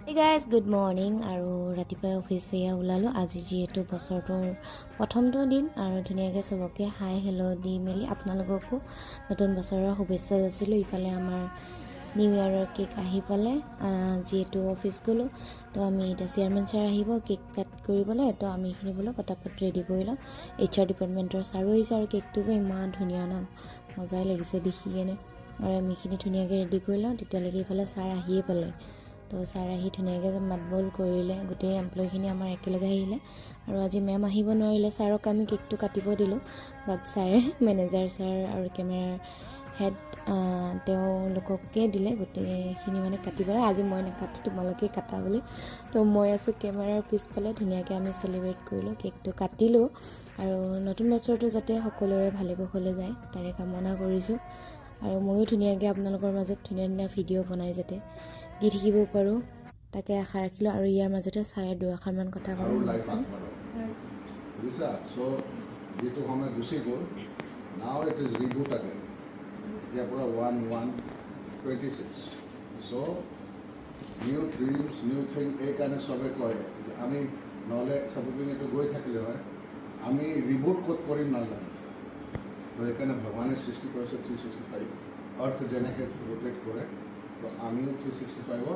Hey guys, good morning আৰু ৰাতিপুৱা office এয়া ওলালোঁ আজি যিহেতু বছৰটোৰ প্ৰথমটো দিন আৰু ধুনীয়াকৈ চবকে হাই হেল্ল' দি মেলি আপোনালোককো নতুন বছৰৰ শুভেচ্ছা যাচিলোঁ। ইফালে আমাৰ নিউ ইয়েৰৰ কেক আহি পালে যিহেতু অফিচ গ'লোঁ তো আমি এতিয়া চেয়াৰমেন ছাৰ আহিব কেক কাট কৰিবলৈ তো আমি এইখিনি বোলো পটাপট ৰেডি কৰি লওঁ। HR ডিপাৰ্টমেণ্টৰ ছাৰো আহিছে আৰু কেকটো যে ইমান ধুনীয়া ন মজাই লাগিছে দেখি কেনে আৰু আমি এইখিনি ধুনীয়াকৈ ৰেডি কৰি লওঁ। তেতিয়ালৈকে ইফালে ছাৰ আহিয়ে পালে তো ছাৰ আহি ধুনীয়াকৈ মাত বোল কৰিলে, গোটেই এমপ্লয়িখিনি আমাৰ একেলগে আহিলে আৰু আজি মেম আহিব নোৱাৰিলে ছাৰক আমি কেকটো কাটিব দিলোঁ বাট ছাৰে মেনেজাৰ ছাৰ আৰু কেমেৰাৰ হেড তেওঁলোককে দিলে গোটেইখিনি মানে কাটিবলৈ। আজি মই নাকাটো তোমালোকে কাটা বুলি তো মই আছোঁ কেমেৰাৰ পিছফালে। ধুনীয়াকৈ আমি চেলিব্ৰেট কৰিলোঁ, কেকটো কাটিলোঁ আৰু নতুন বছৰটো যাতে সকলোৰে ভালে কুশলে যায় তাৰে কামনা কৰিছোঁ আৰু ময়ো ধুনীয়াকৈ আপোনালোকৰ মাজত ধুনীয়া ধুনীয়া ভিডিঅ' বনাই যাতে দি থাকিব পাৰোঁ তাকে আশা ৰাখিলোঁ। আৰু ইয়াৰ মাজতে ছাৰে দুআষাৰমান কথা ক'লে শুনকচোন। বুজিছা? চ' যিটো সময় গুচি গ'ল, নাও ইট ইজ ৰিবুট আগেন। এতিয়া পূৰা 1/1/26। চ' নিউ ড্ৰিমছ নিউ থিং এইকাৰণে চবে কয় আমি নহ'লে চাপ'জ এইটো গৈ থাকিলে হয় আমি ৰিবুট ক'ত কৰিম নাজানো। তো সেইকাৰণে ভগৱানে সৃষ্টি কৰিছে 365 আৰ্থ যেনেকৈ ৰোটেট কৰে তো আমিও 365ত